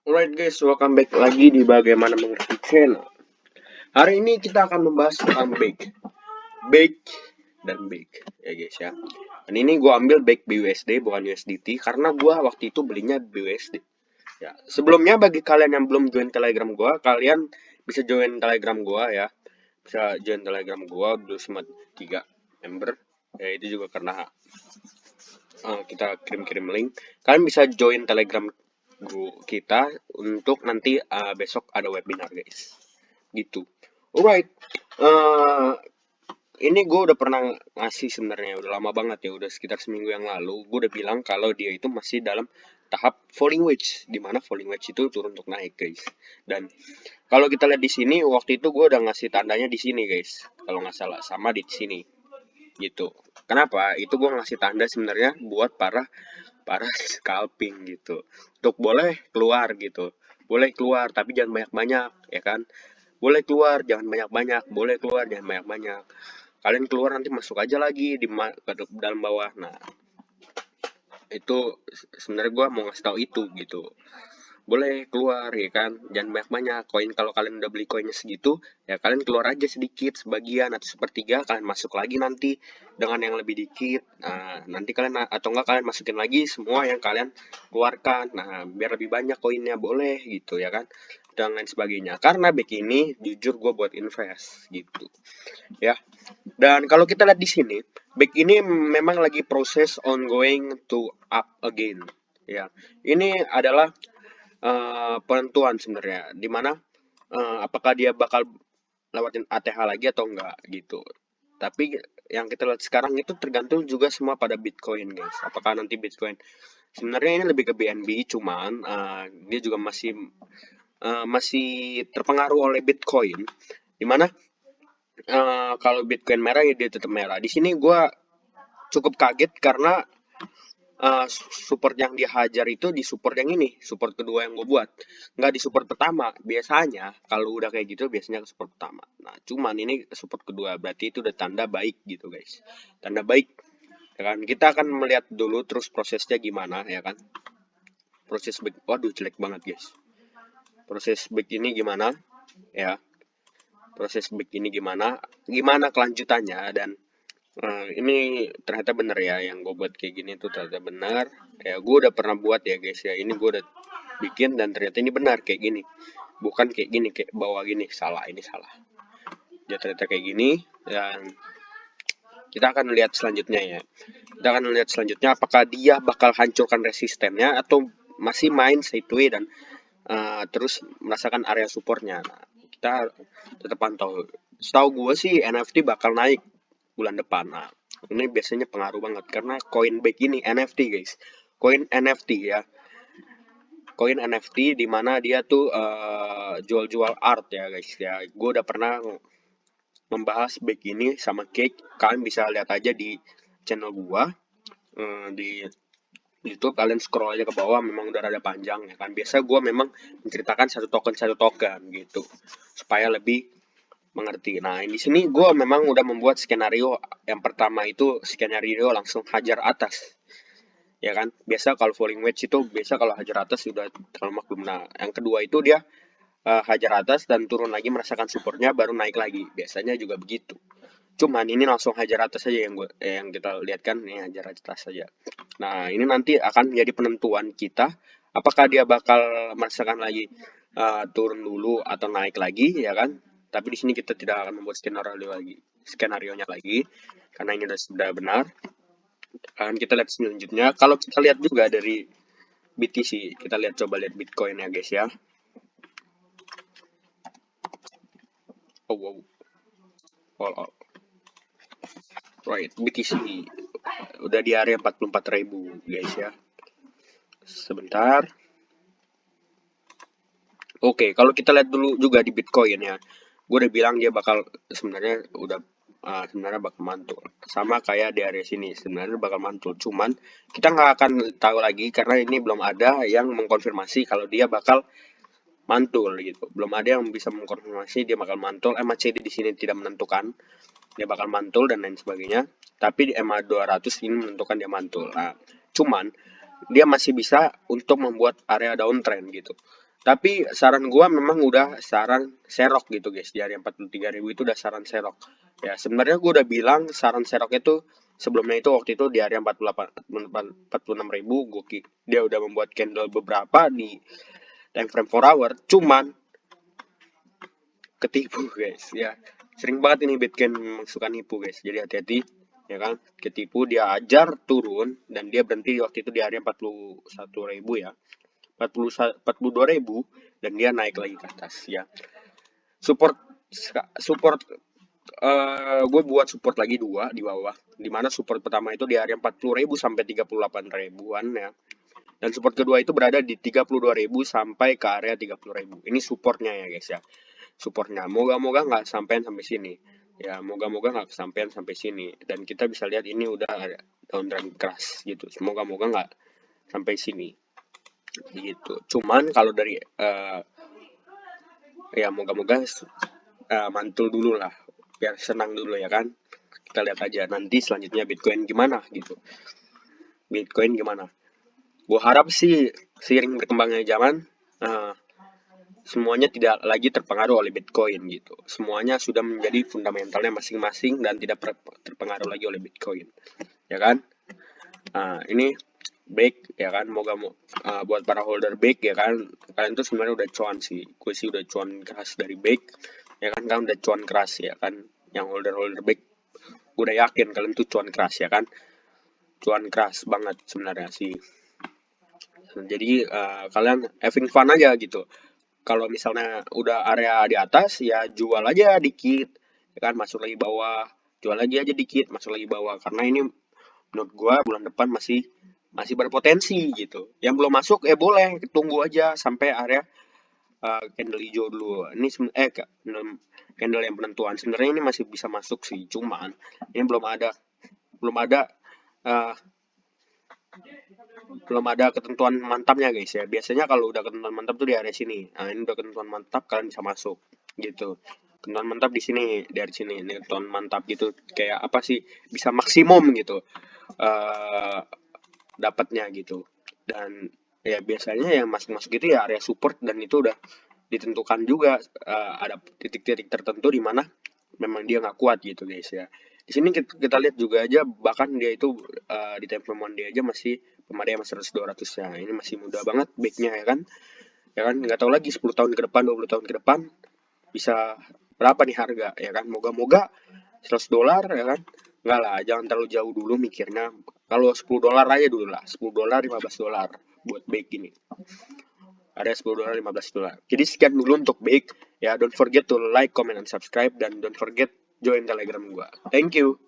Alright guys, welcome back lagi di Bagaimana Mengerti Channel. Hari ini kita akan membahas tentang bake dan bake ya guys ya. Dan ini gue ambil bake BUSD bukan USDT karena gue waktu itu belinya BUSD. Ya, sebelumnya bagi kalian yang belum join Telegram gue, kalian bisa join Telegram gue ya. Bisa join Telegram gue dulu cuma 3 member. Ya itu juga karena kita kirim-kirim link. Kalian bisa join Telegram group kita untuk nanti besok ada webinar guys. Gitu. Alright. Uh, ini gue udah pernah ngasih sebenarnya udah lama banget ya, udah sekitar seminggu yang lalu gue udah bilang kalau dia itu masih dalam tahap falling wedge, di mana falling wedge itu turun untuk naik guys. Dan kalau kita lihat di sini waktu itu gue udah ngasih tandanya di sini guys, kalau nggak salah sama di sini gitu. Kenapa? Itu gue ngasih tanda sebenarnya buat para para scalping gitu. Untuk boleh keluar gitu. Boleh keluar tapi jangan banyak-banyak ya kan. Boleh keluar jangan banyak-banyak, boleh keluar jangan banyak-banyak. Kalian keluar nanti masuk aja lagi ke dalam bawah. Nah, itu sebenarnya gue mau ngasih tahu itu gitu. Boleh keluar ya kan, jangan banyak-banyak. Koin kalau kalian udah beli koinnya segitu, ya kalian keluar aja sedikit, sebagian atau sepertiga, kalian masuk lagi nanti dengan yang lebih dikit. Nah, nanti kalian atau enggak kalian masukin lagi semua yang kalian keluarkan. Nah, biar lebih banyak koinnya boleh gitu ya kan, dan lain sebagainya. Karena back ini jujur gue buat invest gitu ya. Dan kalau kita lihat di sini, back ini memang lagi proses ongoing to up again ya. Ini adalah penentuan sebenarnya, di mana apakah dia bakal lewatin ATH lagi atau enggak gitu. Tapi yang kita lihat sekarang itu tergantung juga semua pada Bitcoin guys. Apakah nanti Bitcoin sebenarnya ini lebih ke BNB, cuman dia juga masih terpengaruh oleh Bitcoin, di mana kalau Bitcoin merah ya dia tetap merah. Di sini gue cukup kaget karena support yang dihajar itu di support yang ini, support kedua yang gue buat, nggak di support pertama. Biasanya kalau udah kayak gitu biasanya ke support pertama. Nah cuman ini support kedua, berarti itu udah tanda baik gitu guys, tanda baik ya kan. Kita akan melihat dulu terus prosesnya gimana ya kan. Proses baik, waduh jelek banget guys. Proses baik ini gimana ya, proses baik ini gimana kelanjutannya. Dan ini ternyata bener ya, yang gue buat kayak gini tuh ternyata benar. Ya gue udah pernah buat ya guys ya, ini gue udah bikin dan ternyata ini benar kayak gini. Bukan kayak gini, kayak bawah gini, salah, ini salah. Ya ternyata kayak gini. Dan kita akan lihat selanjutnya ya. Kita akan lihat selanjutnya apakah dia bakal hancurkan resistennya atau masih main sideways dan terus merasakan area supportnya. Nah, kita tetap pantau. Setahu gue sih NFT bakal naik bulan depan. Nah, ini biasanya pengaruh banget karena Coinbase ini NFT guys. Koin NFT ya. Koin NFT di mana dia tuh jual-jual art ya guys ya. Gue udah pernah membahas back ini sama Cake. Kalian bisa lihat aja di channel gua di YouTube. Kalian scroll aja ke bawah, memang udah rada panjang ya kan. Biasa gua memang menceritakan satu token gitu supaya lebih mengerti. Nah, di sini gue memang udah membuat skenario. Yang pertama itu skenario langsung hajar atas, ya kan. Biasa kalau falling wedge itu biasa kalau hajar atas sudah terlalu maklum. Nah, yang kedua itu dia hajar atas dan turun lagi merasakan supportnya baru naik lagi. Biasanya juga begitu. Cuman ini langsung hajar atas saja yang kita lihat kan, ini hajar atas saja. Nah, ini nanti akan menjadi penentuan kita apakah dia bakal merasakan lagi turun dulu atau naik lagi ya kan. Tapi di sini kita tidak akan membuat skenario-nya lagi karena ini sudah benar. Akan kita lihat selanjutnya. Kalau kita lihat juga dari BTC, kita lihat, coba lihat Bitcoin ya guys ya. Oh wow, all out. Right, BTC udah di area 44.000 guys ya. Sebentar. Oke, kalau kita lihat dulu juga di Bitcoin ya. Gue udah bilang dia bakal sebenarnya udah sebenarnya bakal mantul. Sama kayak di area sini, sebenarnya bakal mantul. Cuman kita nggak akan tahu lagi karena ini belum ada yang mengkonfirmasi kalau dia bakal mantul gitu. Belum ada yang bisa mengkonfirmasi dia bakal mantul. MACD di sini tidak menentukan dia bakal mantul dan lain sebagainya. Tapi di MA 200 ini menentukan dia mantul. Nah, cuman dia masih bisa untuk membuat area downtrend gitu. Tapi saran gua memang udah saran serok gitu guys. Di area 43.000 itu udah saran serok. Ya, sebenarnya gua udah bilang saran serok itu sebelumnya itu waktu itu di area 46.000 dia udah membuat candle beberapa di time frame 4 hour, cuman ketipu guys ya. Sering banget ini Bitcoin memang suka nipu guys. Jadi hati-hati ya kan, ketipu dia ajar turun dan dia berhenti waktu itu di area 41.000 ya. 42.000 dan dia naik lagi ke atas ya. Support support gue buat support lagi dua di bawah. Dimana support pertama itu di area 40.000 sampai 38.000-an ya. Dan support kedua itu berada di 32.000 sampai ke area 30.000. Ini supportnya ya guys ya. Supportnya. Moga-moga nggak sampean sampai sini. Ya, moga-moga nggak kesampean sampai sini. Dan kita bisa lihat ini udah ada downtrend keras gitu. Semoga-moga nggak sampai sini gitu. Cuman kalau dari ya moga-moga mantul dulu lah, biar senang dulu ya kan. Kita lihat aja nanti selanjutnya Bitcoin gimana gitu. Bitcoin gimana? Gue harap sih seiring berkembangnya zaman semuanya tidak lagi terpengaruh oleh Bitcoin gitu. Semuanya sudah menjadi fundamentalnya masing-masing dan tidak terpengaruh lagi oleh Bitcoin, ya kan? Ini baik ya kan, moga buat para holder baik ya kan, kalian tuh sebenarnya udah cuan sih, gue sih udah cuan keras dari baik ya kan, kalian udah cuan keras ya kan, yang holder baik gue udah yakin kalian tuh cuan keras ya kan, cuan keras banget sebenarnya sih. Jadi kalian having fun aja gitu. Kalau misalnya udah area di atas ya jual aja dikit ya kan, masuk lagi bawah, jual lagi aja dikit, masuk lagi bawah, karena ini menurut gua bulan depan masih berpotensi gitu. Yang belum masuk ya boleh tunggu aja sampai area candle hijau dulu. Ini candle yang penentuan. Sebenarnya ini masih bisa masuk sih, cuman ini uh, belum ada ketentuan mantapnya guys ya. Biasanya kalau udah ketentuan mantap tuh di area sini. Nah, ini udah ketentuan mantap, kalian bisa masuk gitu. Ketentuan mantap di sini, dari sini. Ini ketentuan mantap gitu. Kayak apa sih? Bisa maksimum gitu. Uh, dapatnya gitu. Dan ya biasanya yang masuk-masuk itu ya area support, dan itu udah ditentukan juga ada titik-titik tertentu di mana memang dia nggak kuat gitu guys ya. Di sini kita lihat juga aja, bahkan dia itu di time frame one dia aja masih pemadaian masih 100-200 ya. Ini masih muda banget backnya ya kan. Ya kan, nggak tahu lagi 10 tahun ke depan, 20 tahun ke depan bisa berapa nih harga ya kan. Moga-moga $100 ya kan. Enggak lah, jangan terlalu jauh dulu mikirnya. Kalau $10 aja dulu lah, $10, $15 buat back ini. Ada $10, $15. Jadi sekian dulu untuk back ya. Don't forget to like, comment, and subscribe, dan don't forget join Telegram gua. Thank you.